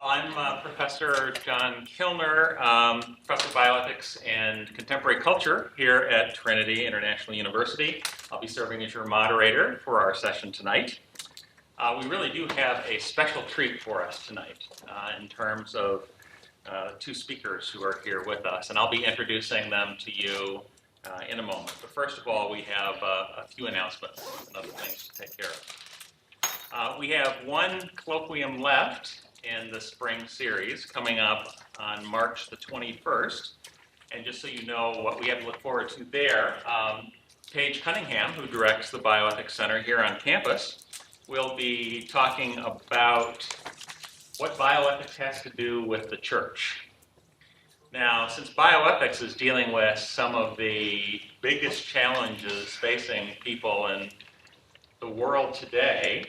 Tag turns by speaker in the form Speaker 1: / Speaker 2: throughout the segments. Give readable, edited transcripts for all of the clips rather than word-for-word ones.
Speaker 1: I'm Professor John Kilner, Professor of Bioethics and Contemporary Culture here at Trinity International University. I'll be serving as your moderator for our session tonight. We really do have a special treat for us tonight in terms of two speakers who are here with us, and I'll be introducing them to you in a moment. But first of all, we have a few announcements and other things to take care of. We have one colloquium left in the spring series coming up on March the 21st. And just so you know what we have to look forward to there, Paige Cunningham, who directs the Bioethics Center here on campus, will be talking about what bioethics has to do with the church. Now, since bioethics is dealing with some of the biggest challenges facing people in the world today,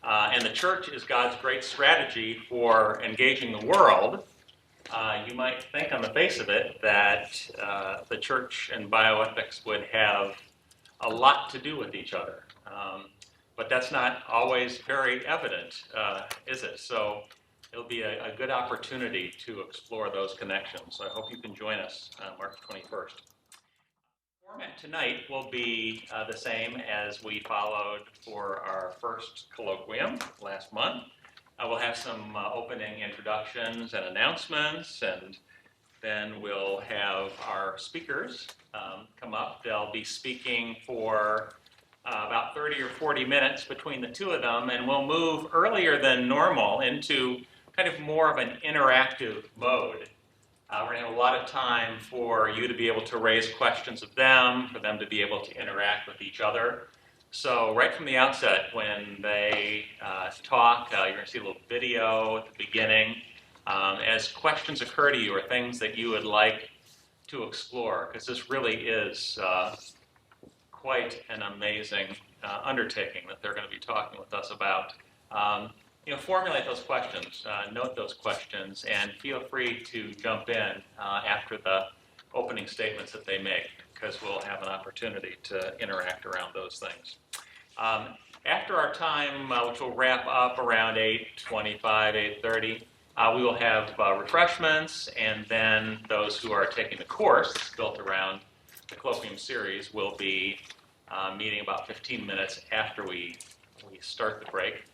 Speaker 1: and the church is God's great strategy for engaging the world, you might think on the face of it that the church and bioethics would have a lot to do with each other. But that's not always very evident, is it? So it'll be a good opportunity to explore those connections. So I hope you can join us on March 21st. Format tonight will be the same as we followed for our first colloquium last month. We'll have some opening introductions and announcements, and then we'll have our speakers come up. They'll be speaking for about 30 or 40 minutes between the two of them, and we'll move earlier than normal into kind of more of an interactive mode. We're going to have a lot of time for you to be able to raise questions of them, for them to be able to interact with each other. So right from the outset, when they talk, you're going to see a little video at the beginning. As questions occur to you or things that you would like to explore, because this really is quite an amazing undertaking that they're going to be talking with us about. Formulate those questions, note those questions, and feel free to jump in after the opening statements that they make, because we'll have an opportunity to interact around those things. After our time, which will wrap up around 8:25, 8:30, we will have refreshments, and then those who are taking the course that's built around the colloquium series will be meeting about 15 minutes after we start the break.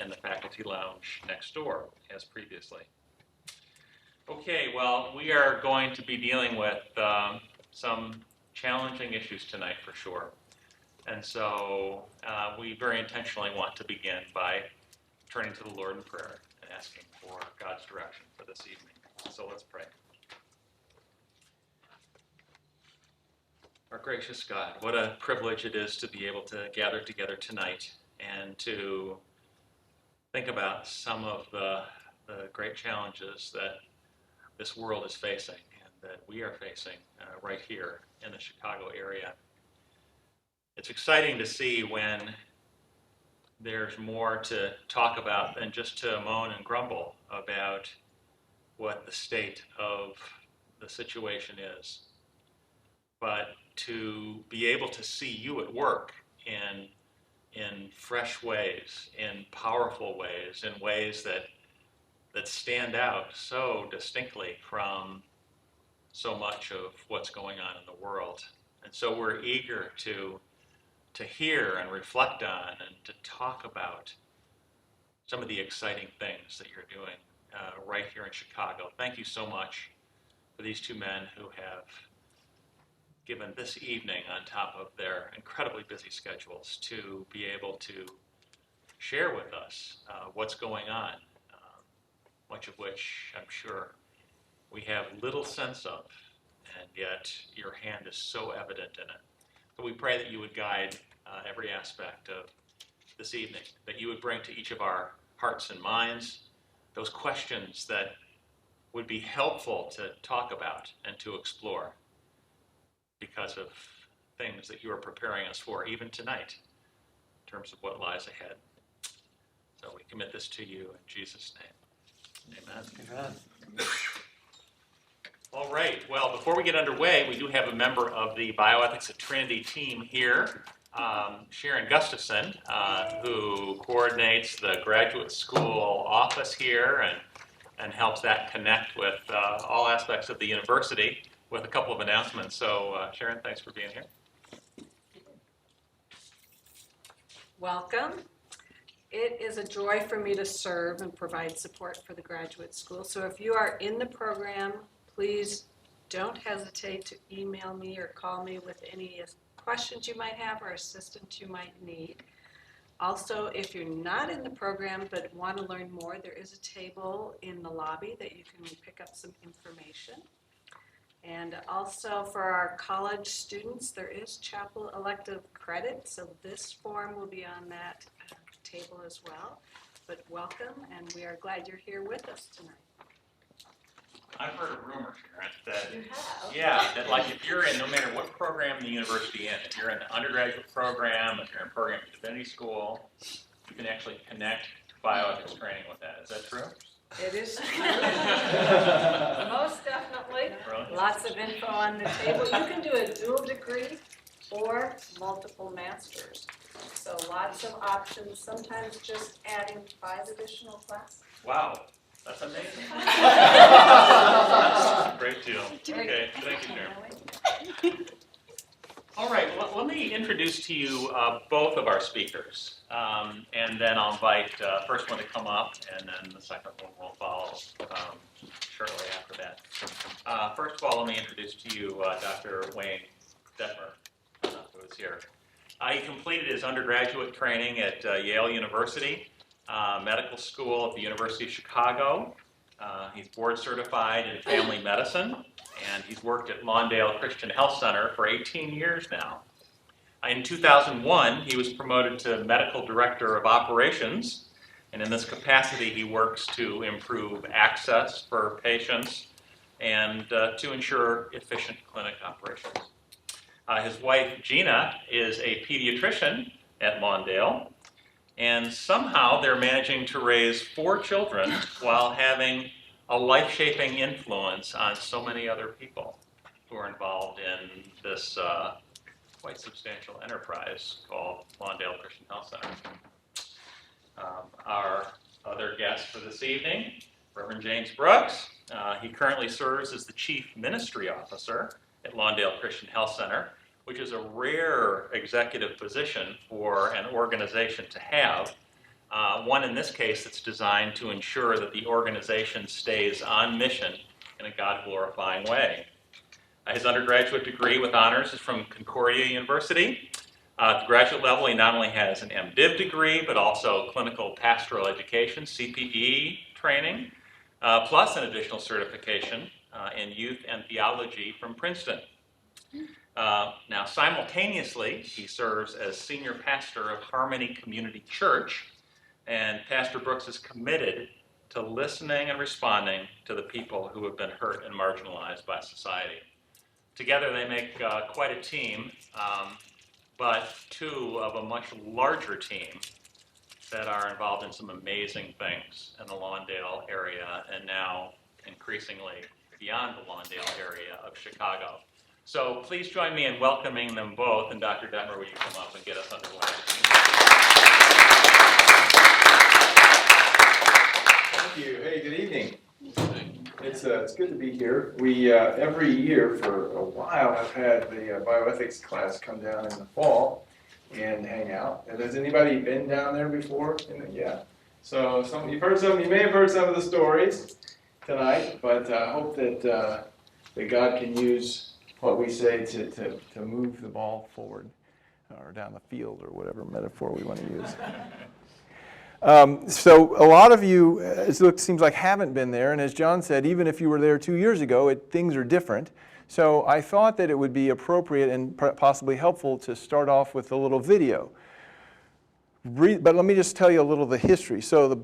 Speaker 1: In the faculty lounge next door, as previously. Okay, well, we are going to be dealing with some challenging issues tonight for sure. And so we very intentionally want to begin by turning to the Lord in prayer and asking for God's direction for this evening. So let's pray. Our gracious God, what a privilege it is to be able to gather together tonight and to think about some of the great challenges that this world is facing and that we are facing right here in the Chicago area. It's exciting to see when there's more to talk about than just to moan and grumble about what the state of the situation is, but to be able to see you at work in fresh ways, in powerful ways, in ways that stand out so distinctly from so much of what's going on in the world. And so we're eager to hear and reflect on and to talk about some of the exciting things that you're doing right here in Chicago. Thank you so much for these two men who have given this evening, on top of their incredibly busy schedules, to be able to share with us what's going on, much of which I'm sure we have little sense of, and yet your hand is so evident in it. So we pray that you would guide every aspect of this evening, that you would bring to each of our hearts and minds those questions that would be helpful to talk about and to explore, because of things that you are preparing us for even tonight in terms of what lies ahead. So we commit this to you in Jesus' name. Amen.
Speaker 2: Amen.
Speaker 1: All right, well, before we get underway, we do have a member of the Bioethics at Trinity team here, Sharon Gustafson, who coordinates the graduate school office here and and helps that connect with all aspects of the university with a couple of announcements. So Sharon, thanks for being here.
Speaker 2: Welcome. It is a joy for me to serve and provide support for the graduate school. So if you are in the program, please don't hesitate to email me or call me with any questions you might have or assistance you might need. Also, if you're not in the program but want to learn more, there is a table in the lobby that you can pick up some information. And also for our college students, there is chapel elective credit, so this form will be on that table as well. But welcome, and we are glad you're here with us tonight.
Speaker 1: I've heard a rumor, Sharon, that
Speaker 2: You have?
Speaker 1: Yeah, that like if you're in, no matter what program in the university in, if you're in the undergraduate program, if you're in a program at divinity school, you can actually connect bioethics training with that. Is that true?
Speaker 2: It is true. Most definitely.
Speaker 1: Really?
Speaker 2: Lots of info on the table. You can do a dual degree or multiple masters. So lots of options, sometimes just adding 5 additional classes.
Speaker 1: Wow, that's amazing. Great deal. Okay, thank you, Sharon. All right, well, let me introduce to you both of our speakers, and then I'll invite first one to come up, and then the second one will follow shortly after that. First of all, let me introduce to you Dr. Wayne Detmer, who is here. He completed his undergraduate training at Yale University, medical school at the University of Chicago. He's board certified in family medicine, and he's worked at Lawndale Christian Health Center for 18 years now. In 2001, he was promoted to Medical Director of Operations, and in this capacity, he works to improve access for patients and to ensure efficient clinic operations. His wife, Gina, is a pediatrician at Lawndale, and somehow they're managing to raise 4 children while having a life-shaping influence on so many other people who are involved in this quite substantial enterprise called Lawndale Christian Health Center. Our other guest for this evening, Reverend James Brooks. He currently serves as the Chief Ministry Officer at Lawndale Christian Health Center, which is a rare executive position for an organization to have. One in this case that's designed to ensure that the organization stays on mission in a God-glorifying way. His undergraduate degree with honors is from Concordia University. At the graduate level, he not only has an MDiv degree, but also clinical pastoral education, CPE training, plus an additional certification in youth and theology from Princeton. Now, simultaneously, he serves as senior pastor of Harmony Community Church, and Pastor Brooks is committed to listening and responding to the people who have been hurt and marginalized by society. Together, they make quite a team, but 2 of a much larger team that are involved in some amazing things in the Lawndale area, and now increasingly beyond the Lawndale area of Chicago. So please join me in welcoming them both. And Dr. Detmer, will you come up and get us underway?
Speaker 3: Thank you. Hey, good evening. It's good to be here. We every year for a while have had the bioethics class come down in the fall and hang out. And has anybody been down there before? Yeah. So you've heard some. You may have heard some of the stories tonight, but I hope that God can use what we say to move the ball forward or down the field or whatever metaphor we want to use. So a lot of you, it seems like, haven't been there, and as John said, even if you were there 2 years ago, things are different. So I thought that it would be appropriate and possibly helpful to start off with a little video. But let me just tell you a little of the history. So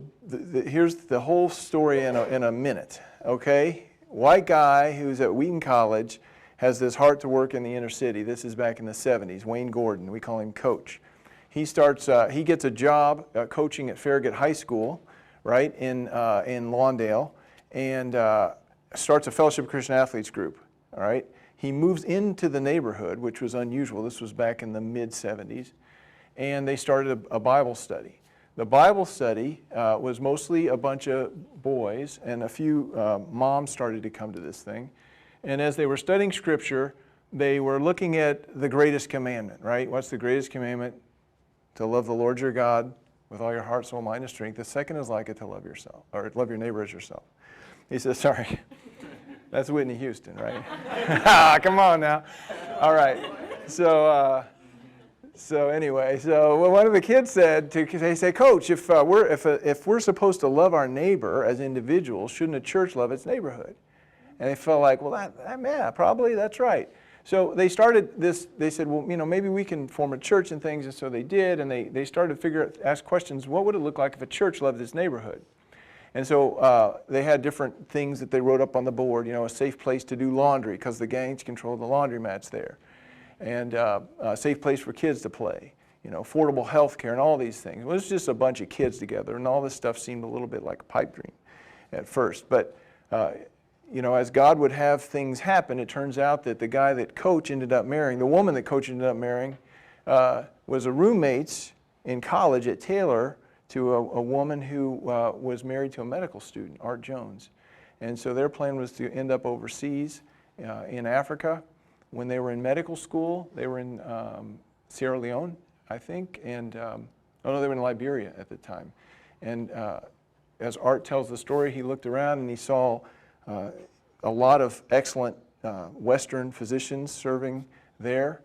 Speaker 3: here's the whole story in a minute, okay? White guy who's at Wheaton College has this heart to work in the inner city. This is back in the 70s. Wayne Gordon, we call him Coach. He gets a job coaching at Farragut High School, right, in Lawndale, and starts a Fellowship of Christian Athletes group, all right? He moves into the neighborhood, which was unusual. This was back in the mid-70s, and they started a Bible study. The Bible study was mostly a bunch of boys, and a few moms started to come to this thing. And as they were studying Scripture, they were looking at the greatest commandment, right? What's the greatest commandment? To love the Lord your God with all your heart, soul, mind, and strength. The second is like it, to love yourself, or love your neighbor as yourself. He says, sorry, that's Whitney Houston, right? Come on now. All right. So anyway, one of the kids said, they say, Coach, if we're supposed to love our neighbor as individuals, shouldn't a church love its neighborhood? And they felt like, well, yeah, probably, that's right. So they started this, they said, well, maybe we can form a church and things, and so they did, and they started to ask questions, what would it look like if a church loved its neighborhood? And so they had different things that they wrote up on the board, a safe place to do laundry, because the gangs control the laundromats there, and a safe place for kids to play, affordable health care, and all these things. It was just a bunch of kids together, and all this stuff seemed a little bit like a pipe dream at first, but as God would have things happen, it turns out that the guy that Coach ended up marrying, the woman that Coach ended up marrying, was a roommate in college at Taylor to a woman who was married to a medical student, Art Jones. And so their plan was to end up overseas in Africa. When they were in medical school, they were in Sierra Leone, I think, and they were in Liberia at the time. And as Art tells the story, he looked around and he saw a lot of excellent Western physicians serving there,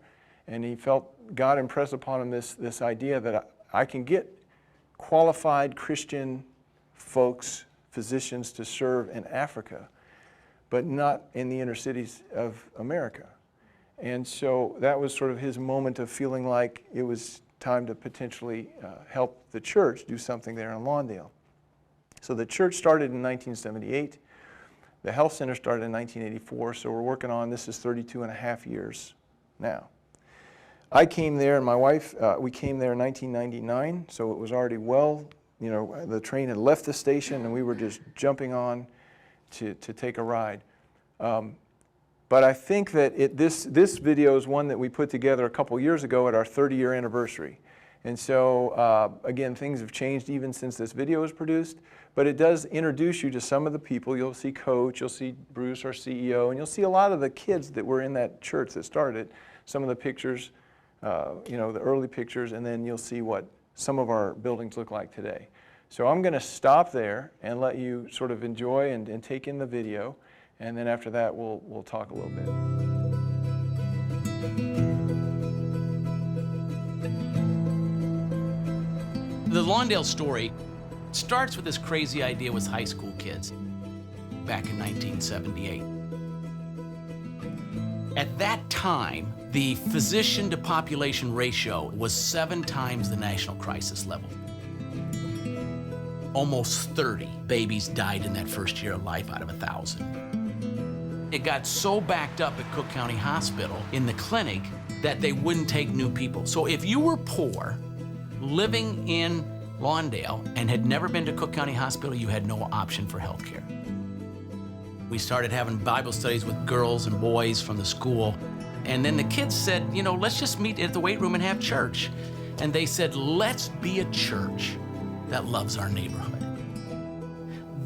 Speaker 3: and he felt God impress upon him this idea that I can get qualified Christian folks, physicians, to serve in Africa, but not in the inner cities of America. And so that was sort of his moment of feeling like it was time to potentially help the church do something there in Lawndale. So the church started in 1978. The health center started in 1984, so we're working on, this is 32 and a half years now. I came there, and my wife, we came there in 1999, so it was already the train had left the station, and we were just jumping on to take a ride. But I think that this video is one that we put together a couple years ago at our 30-year anniversary. And so, again, things have changed even since this video was produced, but it does introduce you to some of the people. You'll see Coach, you'll see Bruce, our CEO, and you'll see a lot of the kids that were in that church that started, some of the pictures, the early pictures, and then you'll see what some of our buildings look like today. So I'm going to stop there and let you sort of enjoy and take in the video, and then after that we'll talk a little bit.
Speaker 4: The Lawndale story starts with this crazy idea with high school kids back in 1978. At that time, the physician to population ratio was 7 times the national crisis level. Almost 30 babies died in that first year of life out of 1,000. It got so backed up at Cook County Hospital in the clinic that they wouldn't take new people. So if you were poor, living in Lawndale and had never been to Cook County Hospital, you had no option for health care. We started having Bible studies with girls and boys from the school. And then the kids said, let's just meet at the weight room and have church. And they said, let's be a church that loves our neighborhood.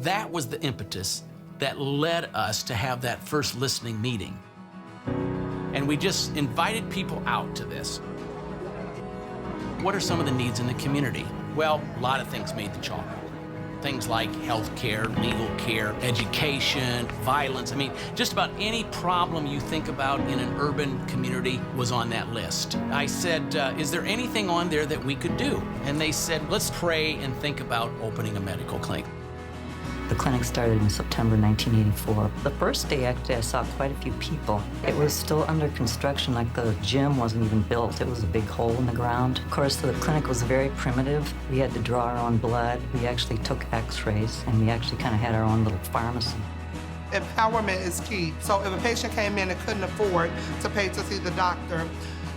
Speaker 4: That was the impetus that led us to have that first listening meeting. And we just invited people out to this. What are some of the needs in the community? Well, a lot of things made the chalk. Things like health care, legal care, education, violence. I mean, just about any problem you think about in an urban community was on that list. I said, is there anything on there that we could do? And they said, let's pray and think about opening a medical clinic.
Speaker 5: The clinic started in September 1984. The first day, actually, I saw quite a few people. It was still under construction, like the gym wasn't even built. It was a big hole in the ground. Of course, the clinic was very primitive. We had to draw our own blood. We actually took x-rays, and we actually kind of had our own little pharmacy.
Speaker 6: Empowerment is key. So if a patient came in and couldn't afford to pay to see the doctor,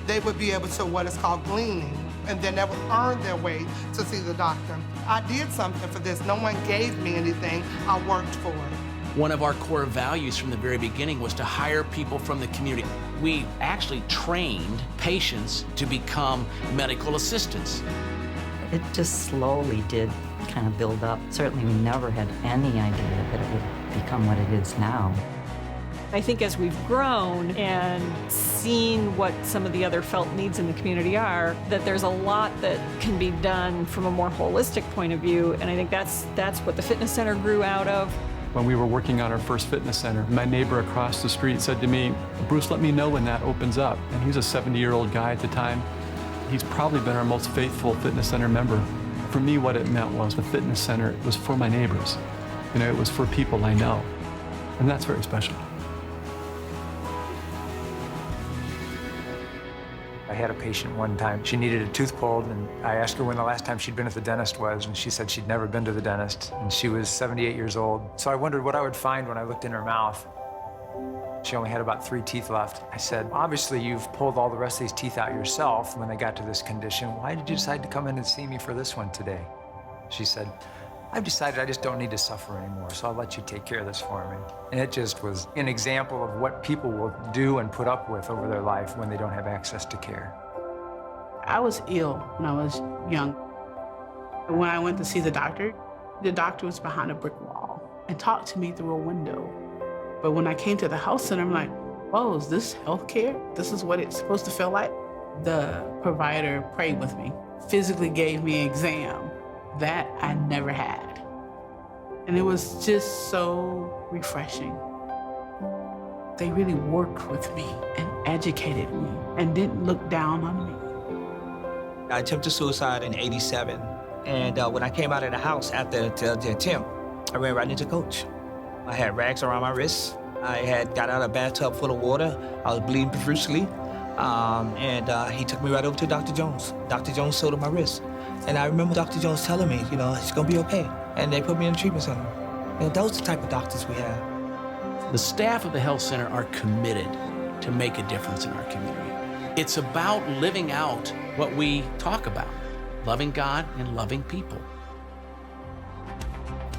Speaker 6: they would be able to what is called gleaning, and then they would earn their way to see the doctor. I did something for this. No one gave me anything. I worked for it.
Speaker 4: One of our core values from the very beginning was to hire people from the community. We actually trained patients to become medical assistants.
Speaker 5: It just slowly did kind of build up. Certainly we never had any idea that it would become what it is now.
Speaker 7: I think as we've grown and seen what some of the other felt needs in the community are, that there's a lot that can be done from a more holistic point of view, and I think that's what the fitness center grew out of.
Speaker 8: When we were working on our first fitness center, my neighbor across the street said to me, "Bruce, let me know when that opens up." And he was a 70-year-old guy at the time. He's probably been our most faithful fitness center member. For me, what it meant was the fitness center was for my neighbors. You know, it was for people I know, and that's very special.
Speaker 9: I had a patient one time, she needed a tooth pulled, and I asked her when the last time she'd been at the dentist was, and she said she'd never been to the dentist, and she was 78 years old. So I wondered what I would find when I looked in her mouth. She only had about 3 teeth left. I said, obviously you've pulled all the rest of these teeth out yourself when they got to this condition. Why did you decide to come in and see me for this one today? She said, I've decided I just don't need to suffer anymore, so I'll let you take care of this for me. And it just was an example of what people will do and put up with over their life when they don't have access to care.
Speaker 10: I was ill when I was young. When I went to see the doctor was behind a brick wall and talked to me through a window. But when I came to the health center, I'm like, oh, is this healthcare? This is what it's supposed to feel like? The provider prayed with me, physically gave me an exam that I never had. And it was just so refreshing. They really worked with me and educated me and didn't look down on me.
Speaker 11: I attempted suicide in '87. And when I came out of the house after the attempt, I ran right into Coach. I had rags around my wrists. I had got out of a bathtub full of water. I was bleeding profusely. And he took me right over to Dr. Jones. Dr. Jones sewed up my wrist. And I remember Dr. Jones telling me, you know, it's gonna be okay. And they put me in a treatment center. You know, those are the type of doctors we have.
Speaker 4: The staff of the health center are committed to make a difference in our community. It's about living out what we talk about, loving God and loving people.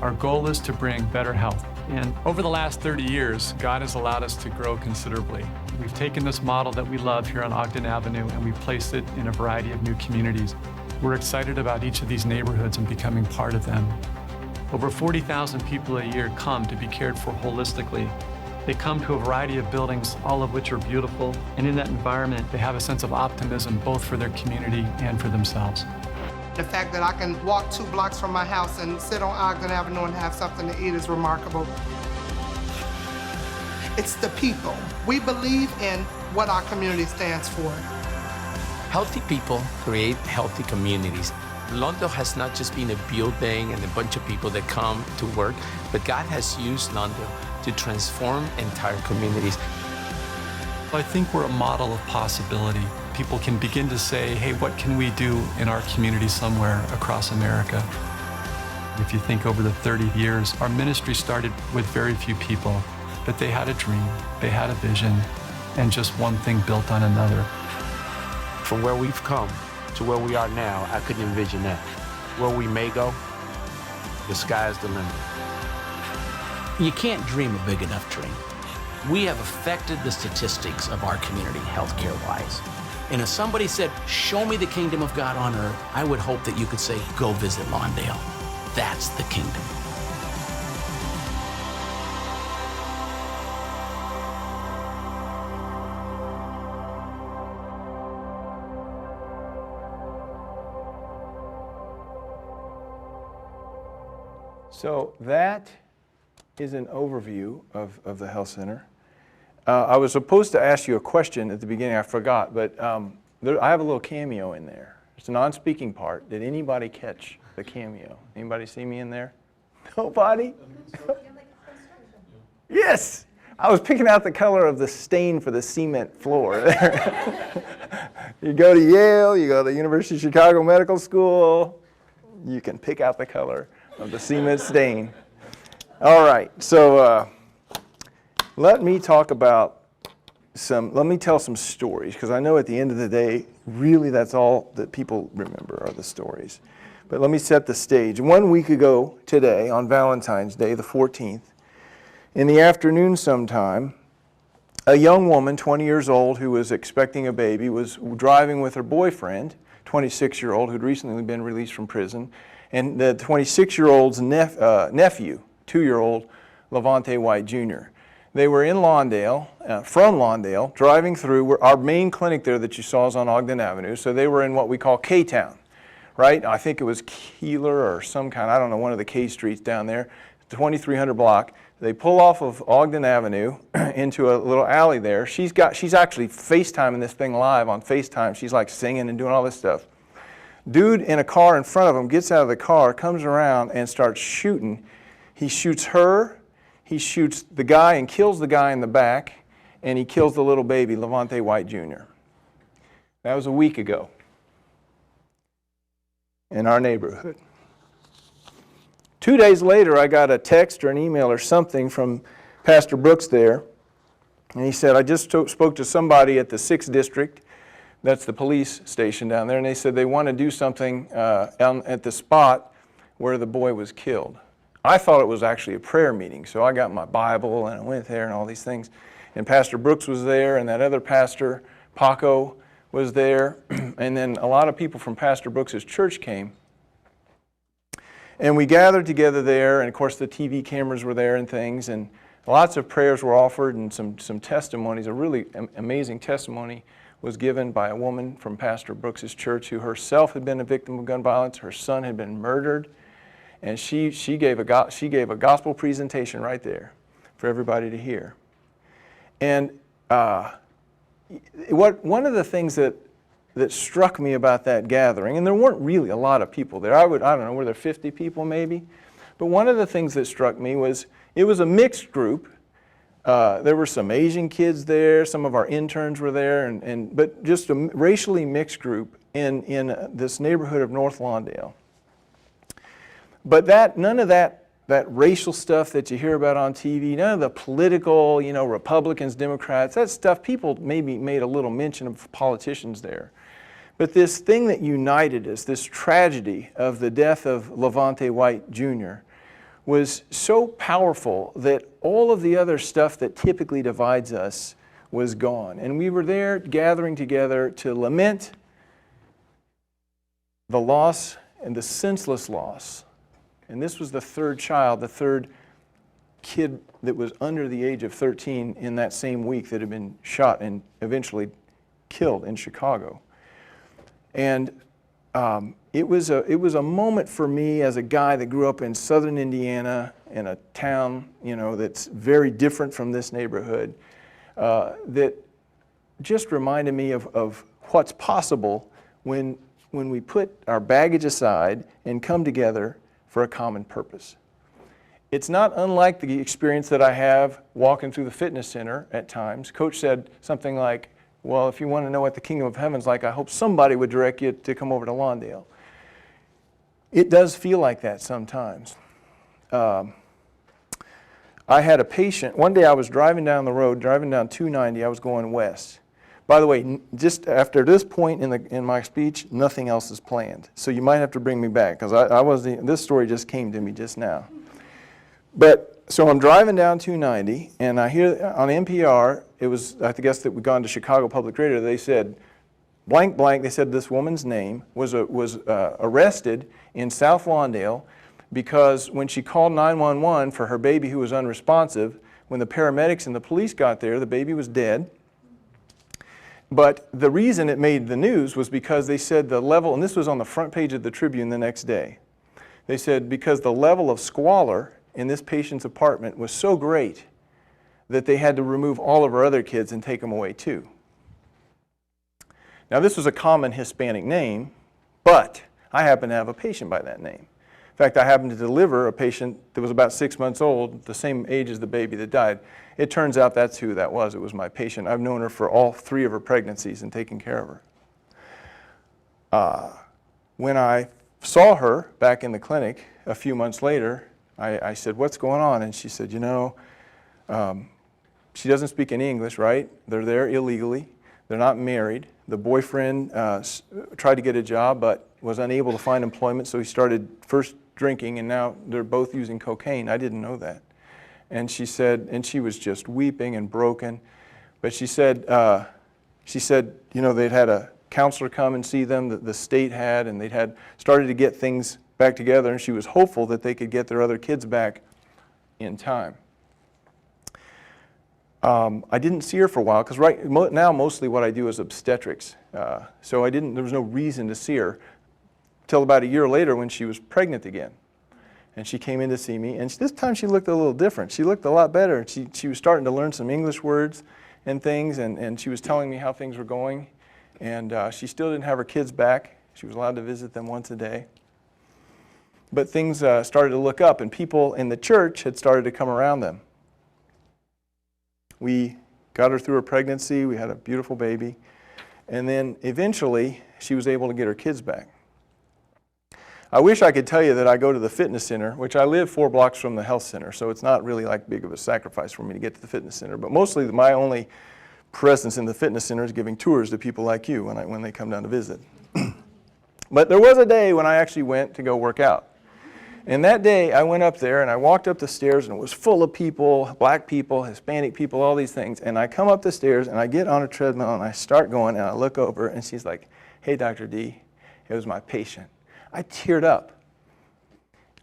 Speaker 8: Our goal is to bring better health. And over the last 30 years, God has allowed us to grow considerably. We've taken this model that we love here on Ogden Avenue and we've placed it in a variety of new communities. We're excited about each of these neighborhoods and becoming part of them. Over 40,000 people a year come to be cared for holistically. They come to a variety of buildings, all of which are beautiful, and in that environment, they have a sense of optimism both for their community and for themselves.
Speaker 6: The fact that I can walk 2 blocks from my house and sit on Ogden Avenue and have something to eat is remarkable. It's the people. We believe in what our community stands for.
Speaker 12: Healthy people create healthy communities. London has not just been a building and a bunch of people that come to work, but God has used London to transform entire communities.
Speaker 8: I think we're a model of possibility. People can begin to say, hey, what can we do in our community somewhere across America? If you think over the 30 years, our ministry started with very few people, but they had a dream, they had a vision, and just one thing built on another.
Speaker 12: From where we've come to where we are now, I couldn't envision that. Where we may go, the sky's the limit.
Speaker 4: You can't dream a big enough dream. We have affected the statistics of our community healthcare-wise. And if somebody said, show me the kingdom of God on earth, I would hope that you could say, go visit Lawndale. That's the kingdom.
Speaker 3: So that is an overview of the health center. I was supposed to ask you a question at the beginning, I forgot, but I have a little cameo in there. It's a non-speaking part. Did anybody catch the cameo? Anybody see me in there? Nobody? Yes! I was picking out the color of the stain for the cement floor there. You go to Yale, you go to the University of Chicago Medical School, you can pick out the color of the cement stain. All right, so let me tell some stories, because I know at the end of the day, really that's all that people remember are the stories. But let me set the stage. 1 week ago today, on Valentine's Day, the 14th, in the afternoon sometime, a young woman, 20 years old, who was expecting a baby, was driving with her boyfriend, 26-year-old who'd recently been released from prison, and the 26-year-old's nephew, 2-year-old Levante White Jr. They were in Lawndale, from Lawndale, driving through. Our main clinic there that you saw is on Ogden Avenue, so they were in what we call K-Town, right? I think it was Keeler or some kind, I don't know, one of the K streets down there, 2300 block. They pull off of Ogden Avenue into a little alley there. She's actually FaceTiming this thing live on FaceTime. She's like singing and doing all this stuff. Dude in a car in front of him gets out of the car, comes around and starts shooting. He shoots her, he shoots the guy and kills the guy in the back, and he kills the little baby, Levante White Jr. That was a week ago in our neighborhood. 2 days later, I got a text or an email or something from Pastor Brooks there, and he said, I just spoke to somebody at the 6th District, that's the police station down there, and they said they want to do something at the spot where the boy was killed. I thought it was actually a prayer meeting, so I got my Bible and I went there and all these things. And Pastor Brooks was there, and that other pastor, Paco, was there, and then a lot of people from Pastor Brooks' church came. And we gathered together there, and of course the TV cameras were there and things, and lots of prayers were offered and some testimonies. A really amazing testimony was given by a woman from Pastor Brooks' church who herself had been a victim of gun violence. Her son had been murdered. And she gave a gospel presentation right there for everybody to hear. And one of the things that struck me about that gathering, and there weren't really a lot of people there. I don't know, were there 50 people maybe? But one of the things that struck me was it was a mixed group. There were some Asian kids there, some of our interns were there, but just a racially mixed group in this neighborhood of North Lawndale. But none of that racial stuff that you hear about on TV, none of the political, Republicans, Democrats, that stuff, people maybe made a little mention of politicians there. But this thing that united us, this tragedy of the death of Levante White Jr., was so powerful that all of the other stuff that typically divides us was gone. And we were there gathering together to lament the loss and the senseless loss. And this was the third child, the third kid that was under the age of 13 in that same week that had been shot and eventually killed in Chicago. And it was a moment for me as a guy that grew up in southern Indiana in a town, that's very different from this neighborhood, that just reminded me of what's possible when we put our baggage aside and come together for a common purpose. It's not unlike the experience that I have walking through the fitness center at times. Coach said something like, well, if you want to know what the kingdom of heaven's like, I hope somebody would direct you to come over to Lawndale. It does feel like that sometimes. I had a patient, one day I was driving down the road, driving down 290, I was going west. By the way, just after this point in my speech, nothing else is planned. So you might have to bring me back, because this story just came to me just now. But, so I'm driving down 290, and I hear on NPR, it was, I guess that we'd gone to Chicago Public Radio, they said, blank, blank, they said this woman's name was arrested in South Lawndale because when she called 911 for her baby who was unresponsive, when the paramedics and the police got there, the baby was dead. But the reason it made the news was because they said the level, and this was on the front page of the Tribune the next day, they said because the level of squalor in this patient's apartment was so great that they had to remove all of our other kids and take them away too. Now this was a common Hispanic name, but I happen to have a patient by that name. In fact, I happened to deliver a patient that was about 6 months old, the same age as the baby that died. It turns out that's who that was. It was my patient. I've known her for all 3 of her pregnancies and taken care of her. When I saw her back in the clinic a few months later, I said, what's going on? And she said, she doesn't speak any English, right? They're there illegally. They're not married. The boyfriend tried to get a job but was unable to find employment, so he started first drinking, and now they're both using cocaine. I didn't know that. And she said, and she was just weeping and broken. But she said, they'd had counselor come and see them that the state had, and they'd had started to get things back together, and she was hopeful that they could get their other kids back in time. I didn't see her for a while because now mostly what I do is obstetrics. So there was no reason to see her till about a year later when she was pregnant again. And she came in to see me, and this time she looked a little different. She looked a lot better. She was starting to learn some English words and things, and she was telling me how things were going. And she still didn't have her kids back. She was allowed to visit them once a day. But things started to look up, and people in the church had started to come around them. We got her through her pregnancy. We had a beautiful baby. And then eventually, she was able to get her kids back. I wish I could tell you that I go to the fitness center, which I live 4 blocks from the health center, so it's not really like big of a sacrifice for me to get to the fitness center. But mostly my only presence in the fitness center is giving tours to people like you when they come down to visit. But there was a day when I actually went to go work out. And that day, I went up there, and I walked up the stairs, and it was full of people, black people, Hispanic people, all these things. And I come up the stairs, and I get on a treadmill, and I start going, and I look over, and she's like, "Hey, Dr. D, it was my patient." I teared up.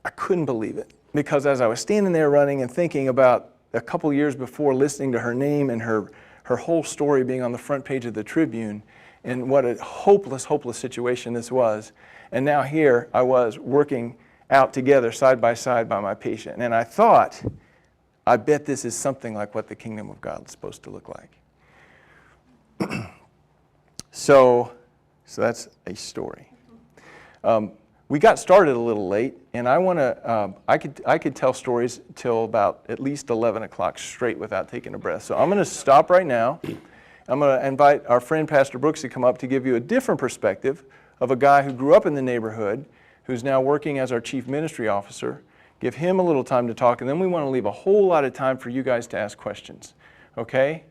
Speaker 3: I couldn't believe it, because as I was standing there running and thinking about a couple years before, listening to her name and her whole story being on the front page of the Tribune, and what a hopeless, hopeless situation this was. And now here I was working out together side by my patient. And I thought, I bet this is something like what the kingdom of God is supposed to look like. So that's a story. We got started a little late, and I could tell stories till about at least 11 o'clock straight without taking a breath. So I'm going to stop right now. I'm going to invite our friend Pastor Brooks to come up to give you a different perspective of a guy who grew up in the neighborhood, who's now working as our chief ministry officer. Give him a little time to talk, and then we want to leave a whole lot of time for you guys to ask questions, okay?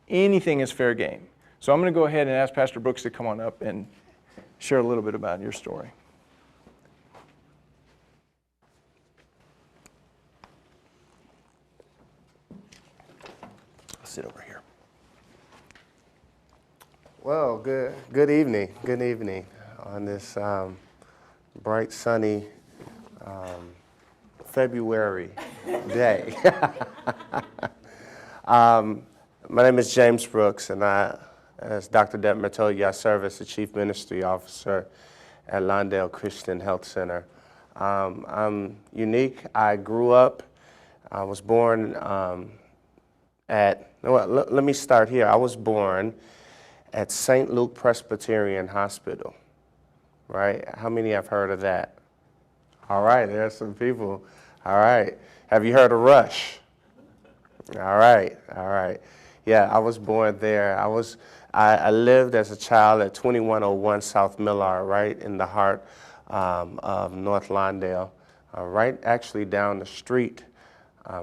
Speaker 3: Anything is fair game. So I'm going to go ahead and ask Pastor Brooks to come on up and share a little bit about your story. I'll sit over here.
Speaker 13: Well, good evening. Good evening on this bright, sunny February day. My name is James Brooks, and as Dr. Detmer told you, I serve as the Chief Ministry Officer at Lawndale Christian Health Center. I'm unique. I grew up, I was born let me start here. I was born at St. Luke Presbyterian Hospital. Right? How many have heard of that? All right, there's some people. All right. Have you heard of Rush? All right, all right. Yeah, I was born there. I lived as a child at 2101 South Millard, right in the heart of North Lawndale, right actually down the street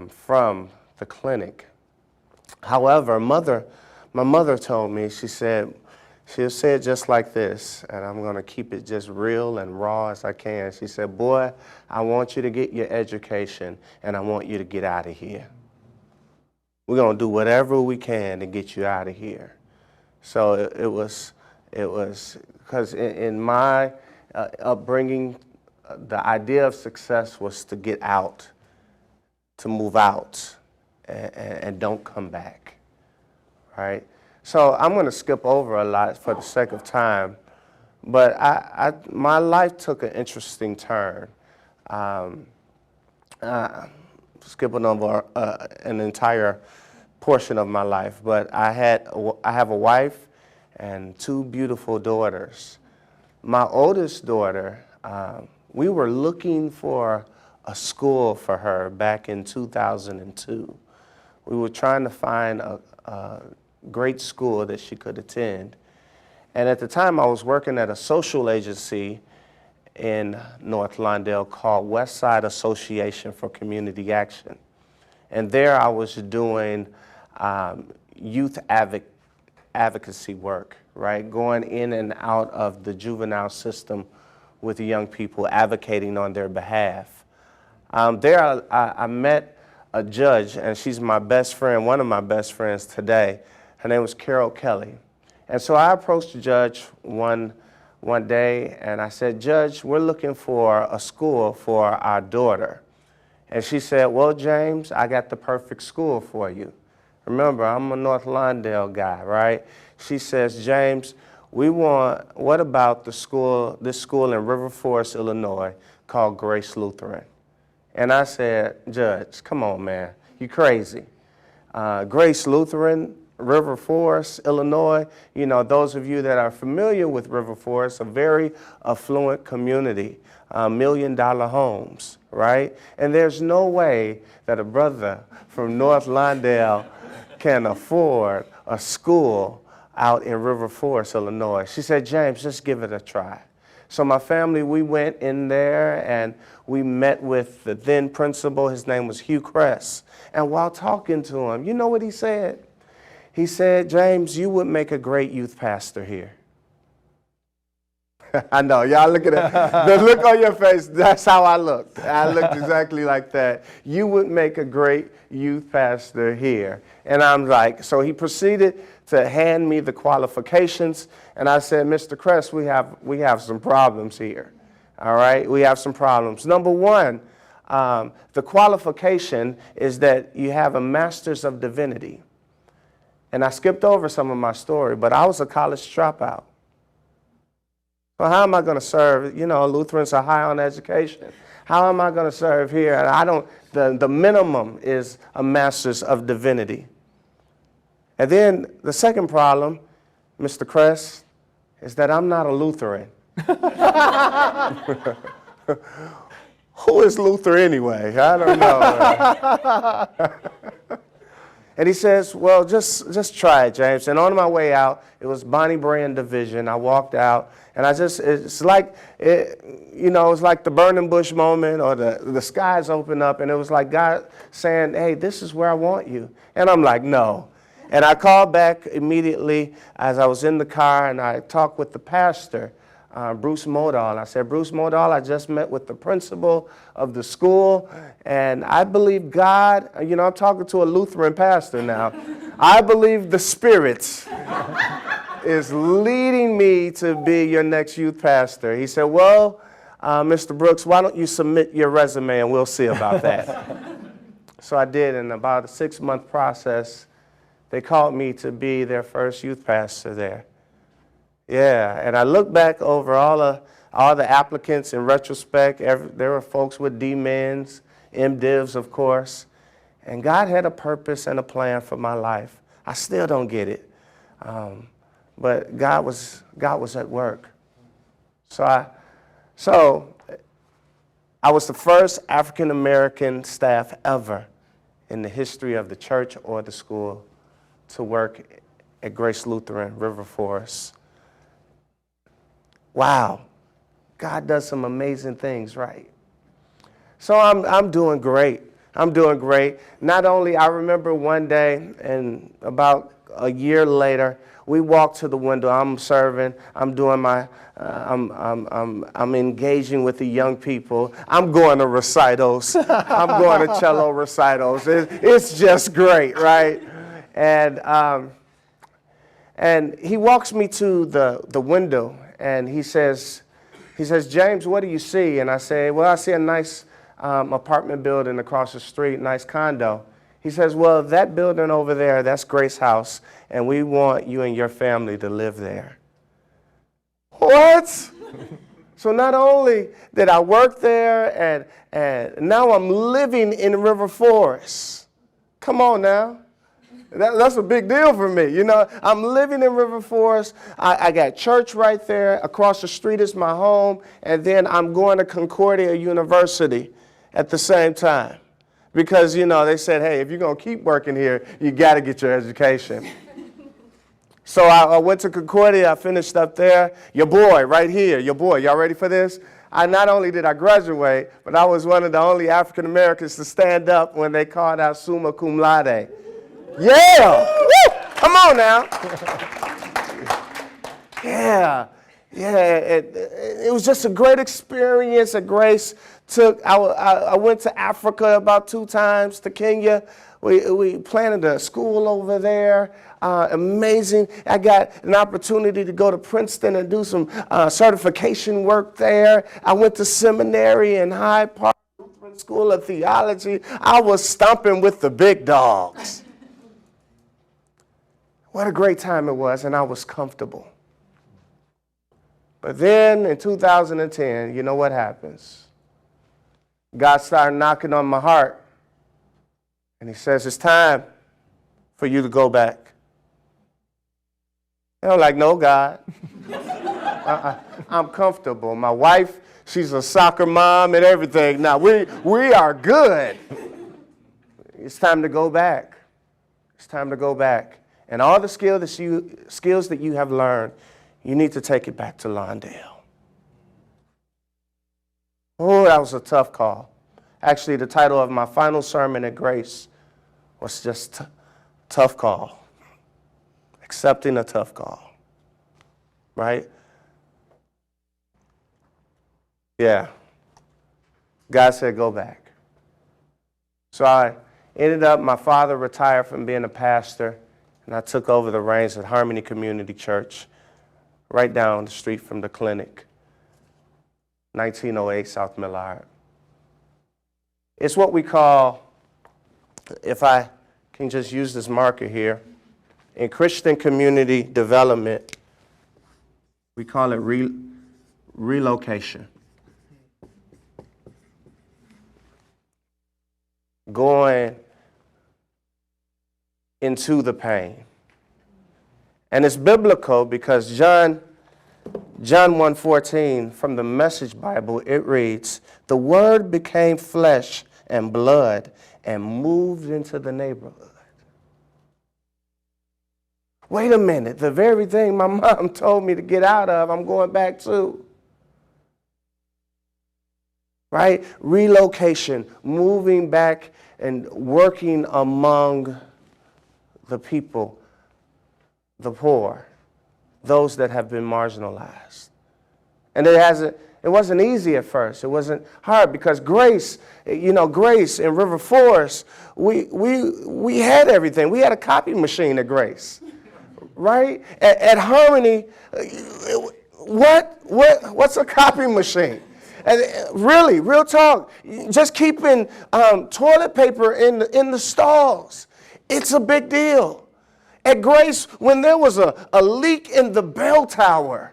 Speaker 13: from the clinic. However, my mother told me, she'll say it just like this, and I'm going to keep it just real and raw as I can. She said, "Boy, I want you to get your education, and I want you to get out of here. We're going to do whatever we can to get you out of here." So it was because in my upbringing, the idea of success was to get out, to move out, and don't come back, right? So I'm going to skip over a lot for the sake of time, but my life took an interesting turn. Skipping over an entire portion of my life, but I have a wife and 2 beautiful daughters. My oldest daughter, we were looking for a school for her back in 2002. We were trying to find a great school that she could attend. And at the time, I was working at a social agency in North Lawndale called Westside Association for Community Action. And there I was doing youth advocacy work, right? Going in and out of the juvenile system with the young people, advocating on their behalf. There I met a judge, and she's my best friend, one of my best friends today. Her name was Carol Kelly. And so I approached the judge one day, and I said, Judge, we're looking for a school for our daughter. And she said, well, James, I got the perfect school for you. Remember, I'm a North Lawndale guy, right? She says, James, what about this school in River Forest, Illinois, called Grace Lutheran? And I said, Judge, come on, man, you crazy. Grace Lutheran, River Forest, Illinois, you know, those of you that are familiar with River Forest, a very affluent community, $1 million homes, right? And there's no way that a brother from North Lawndale can afford a school out in River Forest, Illinois. She said, James, just give it a try. So my family, we went in there and we met with the then principal. His name was Hugh Kress. And while talking to him, you know what he said? He said, James, you would make a great youth pastor here. I know, y'all look at that. The look on your face, that's how I looked. I looked exactly like that. You would make a great youth pastor here. And I'm like, so he proceeded to hand me the qualifications, and I said, Mr. Kress, we have some problems here. All right, we have some problems. Number one, the qualification is that you have a Master's of Divinity. And I skipped over some of my story, but I was a college dropout. So how am I going to serve? You know, Lutherans are high on education. How am I going to serve here? And the minimum is a Master's of Divinity. And then the second problem, Mr. Kress, is that I'm not a Lutheran. Who is Luther anyway? I don't know. And he says, well, just try it, James. And on my way out, it was Bonnie Brand Division. I walked out, and it's like the burning bush moment, or the skies open up, and it was like God saying, hey, this is where I want you. And I'm like, no. And I called back immediately as I was in the car, and I talked with the pastor, Bruce Modal. I said, Bruce Modal, I just met with the principal of the school, and I believe God, you know, I'm talking to a Lutheran pastor now. I believe the Spirit is leading me to be your next youth pastor. He said, well, Mr. Brooks, why don't you submit your resume and we'll see about that. So I did, and about a 6-month process, they called me to be their first youth pastor there. Yeah, and I look back over all the applicants in retrospect. There were folks with D-Mins, MDivs, of course. And God had a purpose and a plan for my life. I still don't get it. But God was at work. So I was the first African-American staff ever in the history of the church or the school to work at Grace Lutheran, River Forest. Wow, God does some amazing things, right? So I'm doing great. I'm doing great. Not only, I remember one day, and about a year later, we walked to the window. I'm serving. I'm doing my. I'm engaging with the young people. I'm going to recitals. I'm going to cello recitals. It's just great, right? And he walks me to the window, and he says, James, what do you see? And I say, well, I see a nice apartment building across the street, nice condo. He says, well, that building over there, that's Grace House, and we want you and your family to live there. What? So not only did I work there, and now I'm living in River Forest. Come on now. That's a big deal for me. You know, I'm living in River Forest. I got church right there. Across the street is my home. And then I'm going to Concordia University at the same time. Because, you know, they said, hey, if you're going to keep working here, you got to get your education. So I went to Concordia. I finished up there. Your boy right here, your boy. Y'all ready for this? Not only did I graduate, but I was one of the only African Americans to stand up when they called out summa cum laude. Yeah! Woo! Come on now. Yeah. Yeah, it was just a great experience at Grace. I went to Africa about 2 times, to Kenya. We planted a school over there. Amazing. I got an opportunity to go to Princeton and do some certification work there. I went to seminary in Hyde Park School of Theology. I was stomping with the big dogs. What a great time it was, and I was comfortable. But then in 2010, you know what happens? God started knocking on my heart, and he says, it's time for you to go back. And I'm like, no, God. I'm comfortable. My wife, she's a soccer mom and everything. Now, we are good. It's time to go back. It's time to go back. And all the skills that you have learned, you need to take it back to Lawndale. Oh, that was a tough call. Actually, the title of my final sermon at Grace was just Tough Call. Accepting a tough call. Right? Yeah. God said, go back. So I ended up, my father retired from being a pastor, and I took over the reins at Harmony Community Church, right down the street from the clinic, 1908 South Millard. It's what we call, if I can just use this marker here, in Christian community development, we call it relocation. Going into the pain. And it's biblical because John 1:14 from the Message Bible, it reads, the Word became flesh and blood and moved into the neighborhood. Wait a minute, the very thing my mom told me to get out of, I'm going back to. Right? Relocation, moving back and working among the people, the poor, those that have been marginalized. And it wasn't easy at first. It wasn't hard because Grace, Grace in River Forest, we had everything. We had a copy machine at Grace, right? At Harmony, what's a copy machine? And really, real talk, just keeping toilet paper in the stalls. It's a big deal. At Grace, when there was a leak in the bell tower,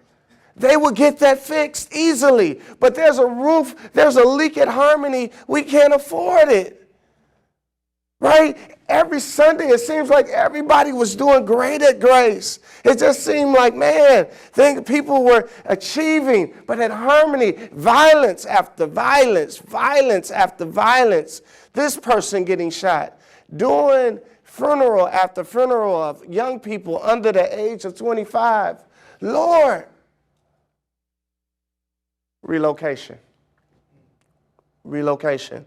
Speaker 13: they would get that fixed easily. But there's a leak at Harmony, we can't afford it. Right? Every Sunday, it seems like everybody was doing great at Grace. It just seemed like, man, people were achieving. But at Harmony, violence after violence, violence after violence. This person getting shot. Doing funeral after funeral of young people under the age of 25. Lord. Relocation. Relocation.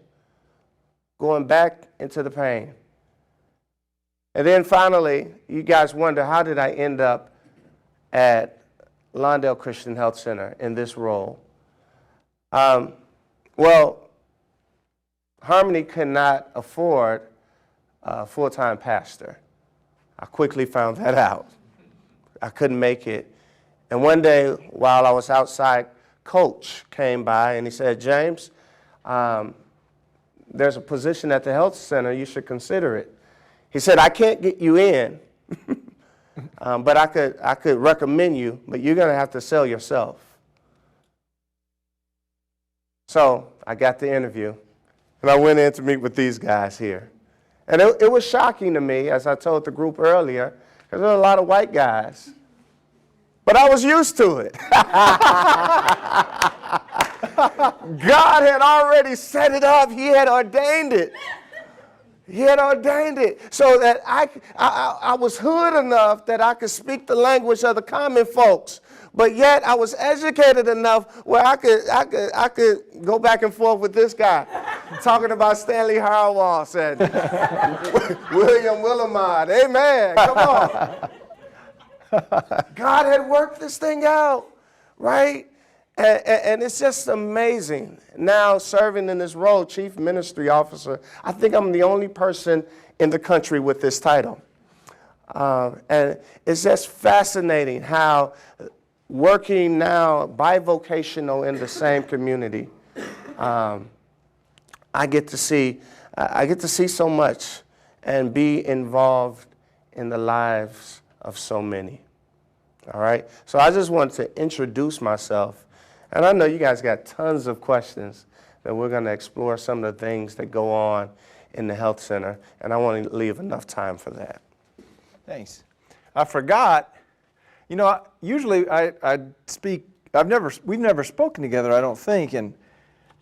Speaker 13: Going back into the pain. And then finally, you guys wonder, how did I end up at Lawndale Christian Health Center in this role? Well, Harmony could not afford a full-time pastor. I quickly found that out. I couldn't make it. And one day, while I was outside, Coach came by and he said, James, there's a position at the health center, you should consider it. He said, I can't get you in, but I could recommend you, but you're going to have to sell yourself. So I got the interview, and I went in to meet with these guys here. And it was shocking to me, as I told the group earlier, because there were a lot of white guys. But I was used to it. God had already set it up. He had ordained it. He had ordained it so that I was hood enough that I could speak the language of the common folks. But yet I was educated enough where I could go back and forth with this guy, talking about Stanley Hauerwas and William Willimard. Amen. Come on. God had worked this thing out. right? And it's just amazing. Now serving in this role, Chief Ministry Officer, I think I'm the only person in the country with this title. And it's just fascinating how working now bivocational in the same community, I get to see so much and be involved in the lives of so many. All right, so I just want to introduce myself, and I know you guys got tons of questions that we're going to explore some of the things that go on in the health center, and I want to leave enough time for that.
Speaker 3: Thanks. I forgot, you know, usually I speak, we've never spoken together, I don't think, and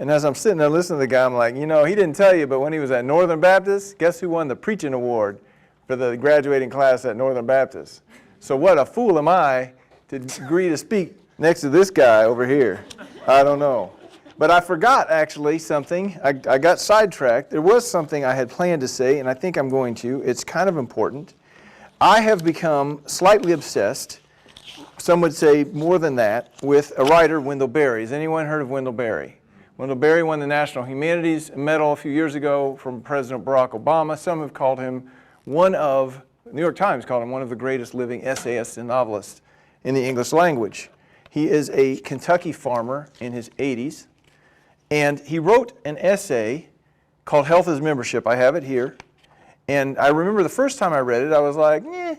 Speaker 3: as I'm sitting there listening to the guy, I'm like, you know, he didn't tell you, but when he was at Northern Baptist, guess who won the preaching award for the graduating class at Northern Baptist? So what a fool am I to agree to speak next to this guy over here. I don't know. But I forgot actually something. I got sidetracked. There was something I had planned to say, and I think I'm going to. It's kind of important. I have become slightly obsessed, some would say more than that, with a writer, Wendell Berry. Has anyone heard of Wendell Berry? Wendell Berry won the National Humanities Medal a few years ago from President Barack Obama. Some have called him New York Times called him one of the greatest living essayists and novelists in the English language. He is a Kentucky farmer in his 80s, and he wrote an essay called Health is Membership. I have it here. And I remember the first time I read it, I was like, eh.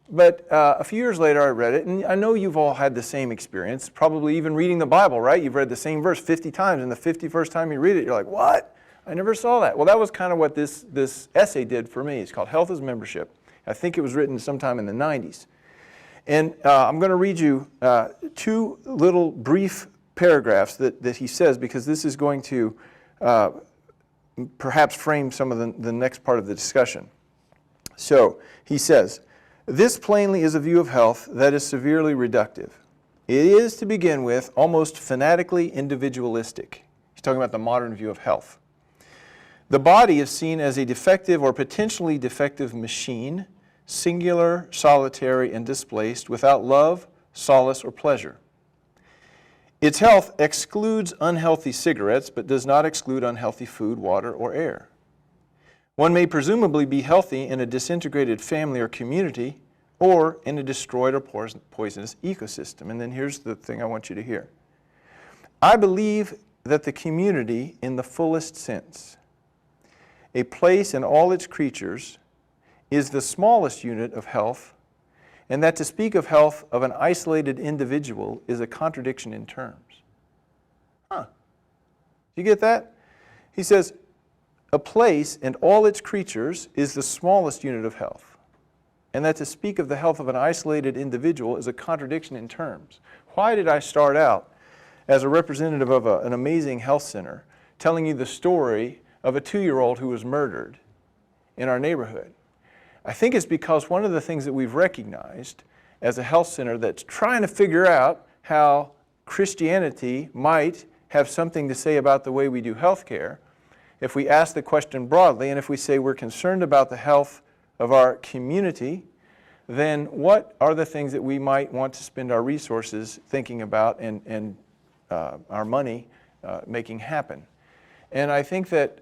Speaker 3: But a few years later, I read it, and I know you've all had the same experience, probably even reading the Bible, right? You've read the same verse 50 times, and the 51st time you read it, you're like, what? I never saw that. Well, that was kind of what this essay did for me. It's called Health is Membership. I think it was written sometime in the 90s. And I'm going to read you two little brief paragraphs that he says, because this is going to perhaps frame some of the next part of the discussion. So he says, this plainly is a view of health that is severely reductive. It is, to begin with, almost fanatically individualistic. He's talking about the modern view of health. The body is seen as a defective or potentially defective machine, singular, solitary, and displaced, without love, solace, or pleasure. Its health excludes unhealthy cigarettes, but does not exclude unhealthy food, water, or air. One may presumably be healthy in a disintegrated family or community, or in a destroyed or poisonous ecosystem. And then here's the thing I want you to hear. I believe that the community, in the fullest sense, a place in all its creatures, is the smallest unit of health, and that to speak of health of an isolated individual is a contradiction in terms. Huh. You get that? He says, a place and all its creatures is the smallest unit of health, and that to speak of the health of an isolated individual is a contradiction in terms. Why did I start out as a representative of an amazing health center telling you the story of a 2-year-old who was murdered in our neighborhood? I think it's because one of the things that we've recognized as a health center that's trying to figure out how Christianity might have something to say about the way we do healthcare, if we ask the question broadly, and if we say we're concerned about the health of our community, then what are the things that we might want to spend our resources thinking about and our money making happen? And I think that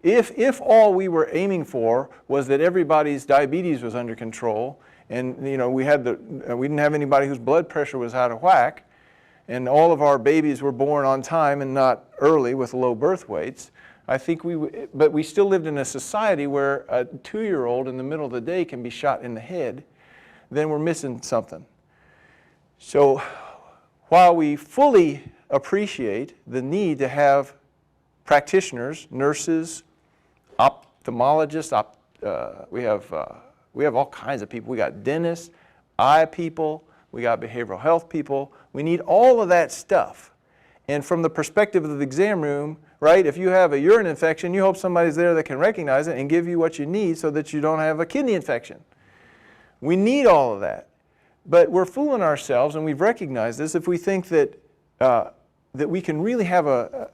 Speaker 3: if all we were aiming for was that everybody's diabetes was under control, and we didn't have anybody whose blood pressure was out of whack, and all of our babies were born on time and not early with low birth weights, I think but we still lived in a society where a 2-year-old in the middle of the day can be shot in the head, then we're missing something. So while we fully appreciate the need to have practitioners, nurses, ophthalmologists, we have all kinds of people. We got dentists, eye people, we got behavioral health people. We need all of that stuff. And from the perspective of the exam room, right, if you have a urine infection, you hope somebody's there that can recognize it and give you what you need so that you don't have a kidney infection. We need all of that. But we're fooling ourselves, and we've recognized this, if we think that we can really have a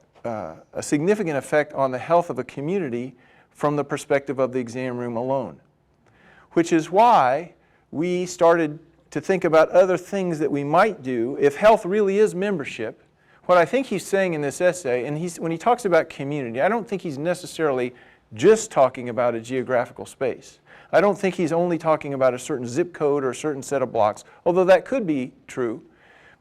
Speaker 3: significant effect on the health of a community from the perspective of the exam room alone. Which is why we started to think about other things that we might do if health really is membership. What I think he's saying in this essay, and when he talks about community, I don't think he's necessarily just talking about a geographical space. I don't think he's only talking about a certain zip code or a certain set of blocks, although that could be true.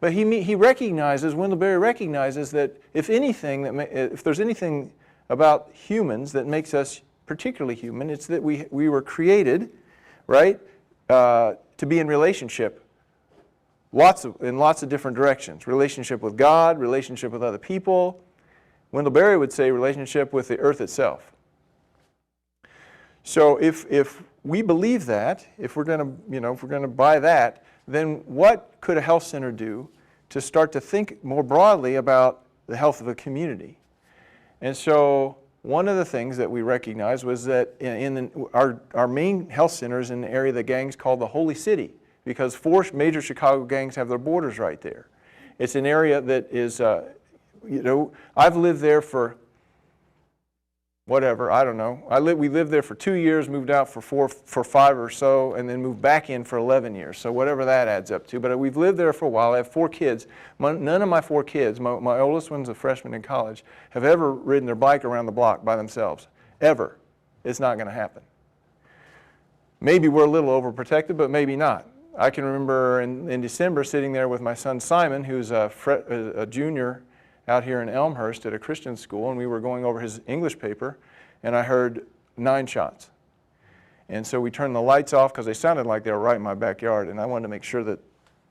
Speaker 3: But he recognizes, Wendell Berry recognizes that if anything, if there's anything about humans that makes us particularly human, it's that we were created, right, to be in relationship in lots of different directions. Relationship with God, relationship with other people. Wendell Berry would say relationship with the earth itself. So if we believe that, if we're going to buy that, then what could a health center do to start to think more broadly about the health of a community? And so one of the things that we recognized was that our main health center is in the area the gangs call the Holy City, because 4 major Chicago gangs have their borders right there. It's an area that is, I've lived there for whatever, I don't know. We lived there for 2 years, moved out for 5 or so, and then moved back in for 11 years. So whatever that adds up to. But we've lived there for a while. I have 4 kids. None of my 4 kids, my oldest one's a freshman in college, have ever ridden their bike around the block by themselves. Ever. It's not going to happen. Maybe we're a little overprotected, but maybe not. I can remember in December sitting there with my son Simon, who's a junior out here in Elmhurst at a Christian school, and we were going over his English paper, and I heard 9 shots. And so we turned the lights off because they sounded like they were right in my backyard, and I wanted to make sure that,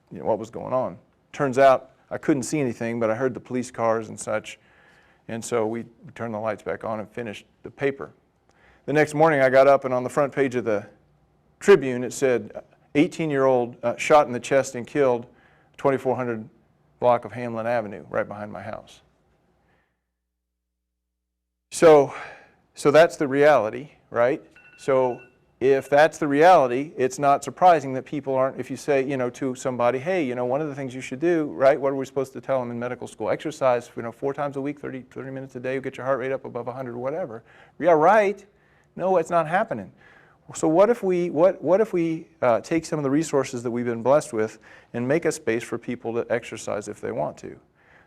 Speaker 3: what was going on. Turns out I couldn't see anything, but I heard the police cars and such, and so we turned the lights back on and finished the paper. The next morning I got up, and on the front page of the Tribune it said, 18-year-old shot in the chest and killed, 2400 block of Hamlin Avenue, right behind my house. So that's the reality, right? So if that's the reality, it's not surprising that people aren't, if you say, to somebody, hey, one of the things you should do, right? What are we supposed to tell them in medical school? Exercise, 4 times a week, 30 minutes a day, get your heart rate up above 100 or whatever. Yeah, right. No, it's not happening. So what if we take some of the resources that we've been blessed with and make a space for people to exercise if they want to?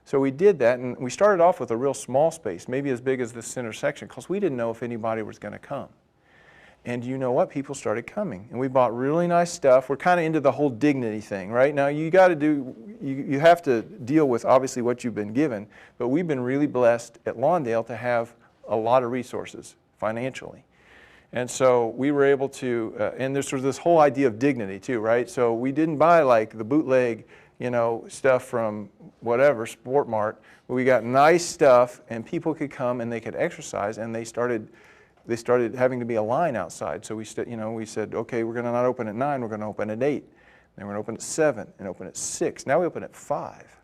Speaker 3: So we did that, and we started off with a real small space, maybe as big as this center section, because we didn't know if anybody was going to come. And you know what? People started coming, and we bought really nice stuff. We're kind of into the whole dignity thing, right? Now you have to deal with obviously what you've been given, but we've been really blessed at Lawndale to have a lot of resources financially. And so we were able to, and there's sort of this whole idea of dignity too, right? So we didn't buy like the bootleg, stuff from whatever, Sport Mart. But we got nice stuff, and people could come and they could exercise, and they started having to be a line outside. So we said, okay, we're going to not open at 9, we're going to open at 8. Then we're going to open at 7 and open at 6. Now we open at 5.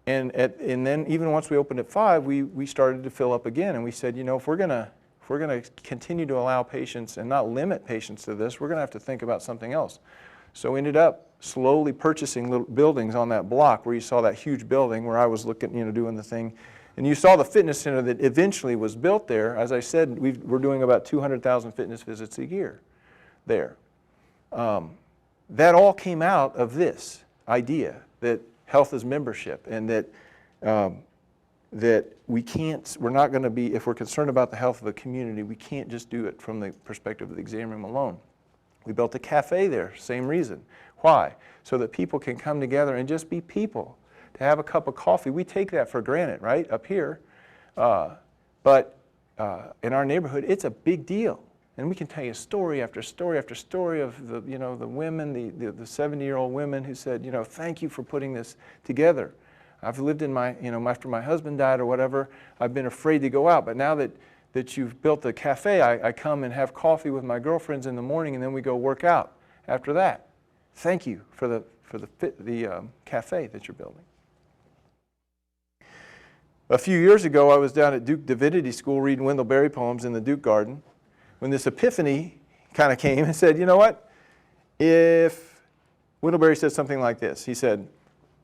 Speaker 3: And then even once we opened at 5, we started to fill up again, and we said, if we're going to continue to allow patients and not limit patients to this, we're going to have to think about something else. So we ended up slowly purchasing little buildings on that block where you saw that huge building where I was looking, doing the thing. And you saw the fitness center that eventually was built there. As I said, we're doing about 200,000 fitness visits a year there. That all came out of this idea that health is membership, and that we're not going to be, if we're concerned about the health of the community, we can't just do it from the perspective of the exam room alone. We built a cafe there, same reason. Why? So that people can come together and just be people, to have a cup of coffee. We take that for granted, right, up here. But in our neighborhood, it's a big deal. And we can tell you story after story after story of the women, the 70-year-old women who said, thank you for putting this together. I've lived in after my husband died or whatever, I've been afraid to go out. But now that you've built the cafe, I come and have coffee with my girlfriends in the morning, and then we go work out after that. Thank you for the cafe that you're building. A few years ago, I was down at Duke Divinity School reading Wendell Berry poems in the Duke Garden, when this epiphany kind of came and said, you know what? If Wendell Berry said something like this, he said,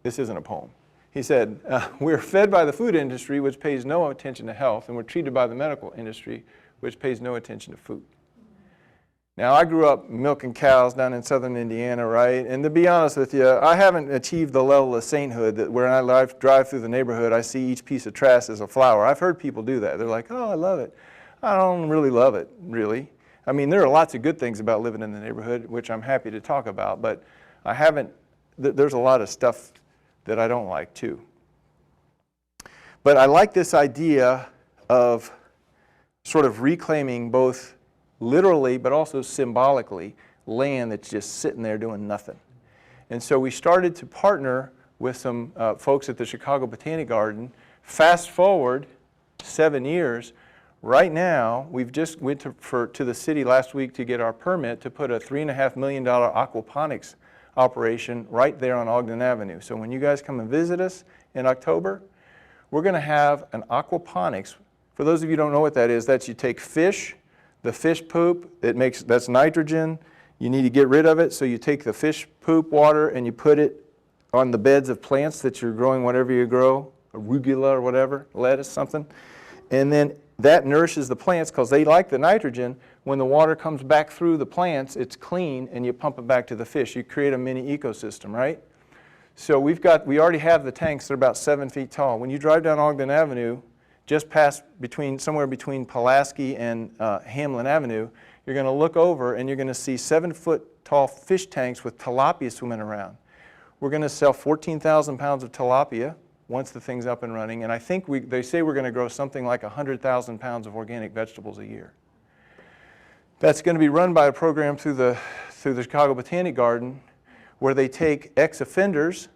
Speaker 3: this isn't a poem. He said, we're fed by the food industry, which pays no attention to health, and we're treated by the medical industry, which pays no attention to food. Now, I grew up milking cows down in southern Indiana, right? And to be honest with you, I haven't achieved the level of sainthood that when I drive through the neighborhood, I see each piece of trash as a flower. I've heard people do that. They're like, oh, I love it. I don't really love it, really. I mean, there are lots of good things about living in the neighborhood, which I'm happy to talk about, but I haven't, there's a lot of stuff that I don't like too. But I like this idea of sort of reclaiming both literally but also symbolically land that's just sitting there doing nothing. And so we started to partner with some folks at the Chicago Botanic Garden. Fast forward 7 years, right now we've just went to the city last week to get our permit to put a $3.5 million aquaponics operation right there on Ogden Avenue. So when you guys come and visit us in October, we're going to have an aquaponics. For those of you who don't know what that is, that's you take fish, the fish poop, that's nitrogen. You need to get rid of it, so you take the fish poop water and you put it on the beds of plants that you're growing, whatever you grow, arugula or whatever, lettuce, something. And then that nourishes the plants because they like the nitrogen. When the water comes back through the plants, it's clean and you pump it back to the fish. You create a mini ecosystem, right? So we already have the tanks that are about 7 feet tall. When you drive down Ogden Avenue, just past somewhere between Pulaski and Hamlin Avenue, you're going to look over and you're going to see 7-foot tall fish tanks with tilapia swimming around. We're going to sell 14,000 pounds of tilapia once the thing's up and running, and I think they say we're going to grow something like 100,000 pounds of organic vegetables a year. That's going to be run by a program through the Chicago Botanic Garden where they take ex-offenders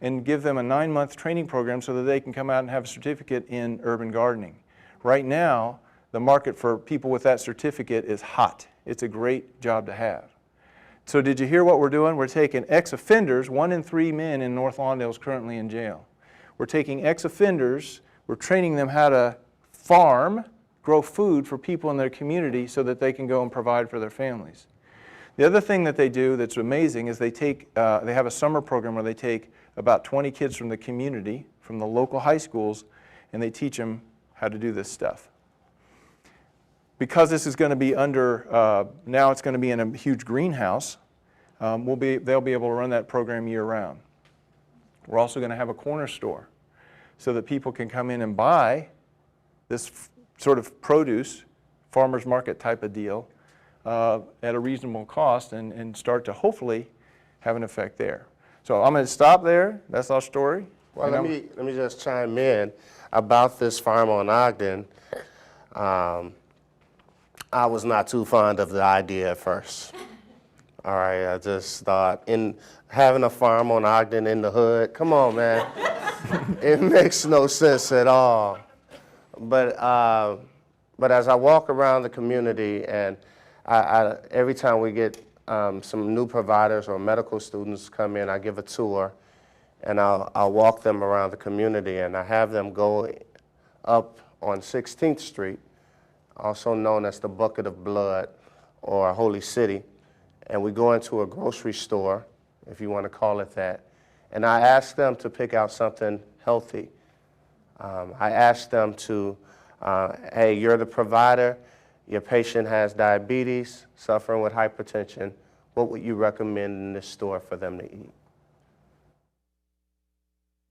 Speaker 3: and give them a 9-month training program so that they can come out and have a certificate in urban gardening. Right now, the market for people with that certificate is hot. It's a great job to have. So did you hear what we're doing? We're taking ex-offenders. 1 in 3 men in North Lawndale is currently in jail. We're taking ex-offenders, we're training them how to farm, grow food for people in their community so that they can go and provide for their families. The other thing that they do that's amazing is they have a summer program where they take about 20 kids from the community, from the local high schools, and they teach them how to do this stuff. Because this is going to be now it's going to be in a huge greenhouse, they'll be able to run that program year-round. We're also going to have a corner store so that people can come in and buy this sort of produce, farmer's market type of deal, at a reasonable cost and start to hopefully have an effect there. So I'm going to stop there. That's our story.
Speaker 13: Well, let me just chime in about this farm on Ogden. I was not too fond of the idea at first. All right, I just thought having a farm on Ogden in the hood, come on, man. It makes no sense at all. But as I walk around the community and every time we get some new providers or medical students come in, I give a tour and I'll walk them around the community and I have them go up on 16th Street, also known as the Bucket of Blood or Holy City, and we go into a grocery store, if you want to call it that, and I ask them to pick out something healthy. I ask them to, hey, you're the provider, your patient has diabetes, suffering with hypertension, what would you recommend in this store for them to eat?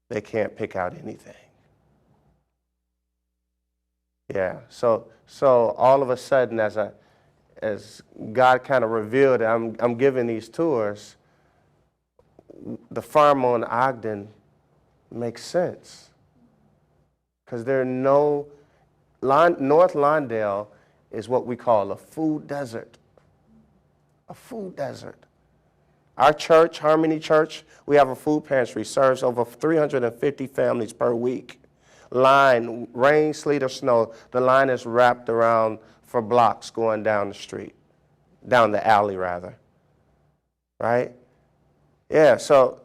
Speaker 13: They can't pick out anything. Yeah, so all of a sudden, as God kind of revealed it, I'm giving these tours, the farm on Ogden makes sense. Because North Lawndale is what we call a food desert. A food desert. Our church, Harmony Church, we have a food pantry, serves over 350 families per week. Line, rain, sleet, or snow, the line is wrapped around for blocks going down the street, down the alley rather, right? Yeah, so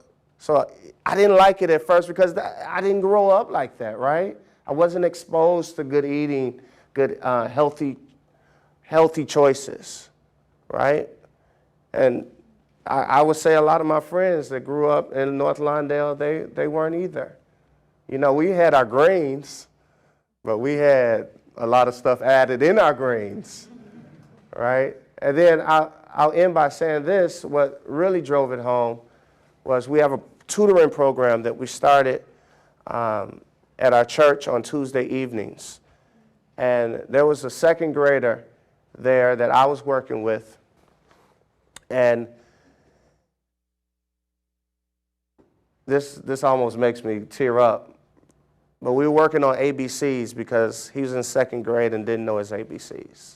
Speaker 13: I didn't like it at first because I didn't grow up like that, right? I wasn't exposed to good eating, good healthy choices, right? And I would say a lot of my friends that grew up in North Lawndale, they weren't either. You know, we had our grains, but we had a lot of stuff added in our grains, right? And then I'll end by saying this, what really drove it home was we have a tutoring program that we started at our church on Tuesday evenings. And there was a second grader there that I was working with. And this almost makes me tear up. But we were working on ABCs because he was in second grade and didn't know his ABCs.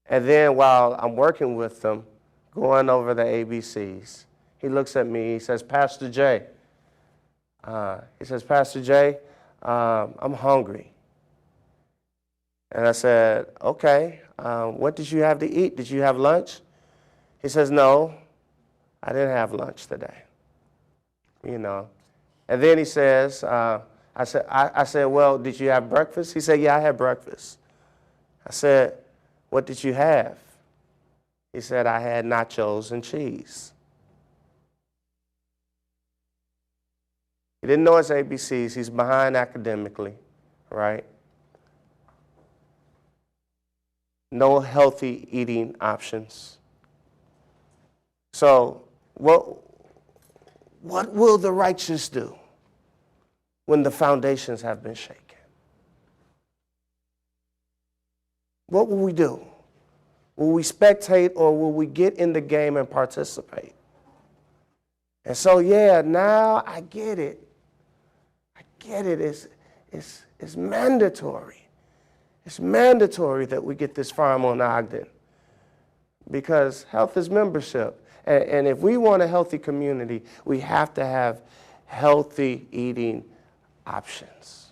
Speaker 13: And then while I'm working with them, going over the ABCs, he looks at me, he says, Pastor Jay, I'm hungry. And I said, okay, what did you have to eat? Did you have lunch? He says, no, I didn't have lunch today. You know. And then he says, I said, well, did you have breakfast? He said, yeah, I had breakfast. I said, what did you have? He said, I had nachos and cheese. He didn't know his ABCs. He's behind academically, right? No healthy eating options. So what will the righteous do when the foundations have been shaken? What will we do? Will we spectate or will we get in the game and participate? And so, yeah, now I get it. I get it. It's mandatory. It's mandatory that we get this farm on Ogden because health is membership. And if we want a healthy community, we have to have healthy eating options.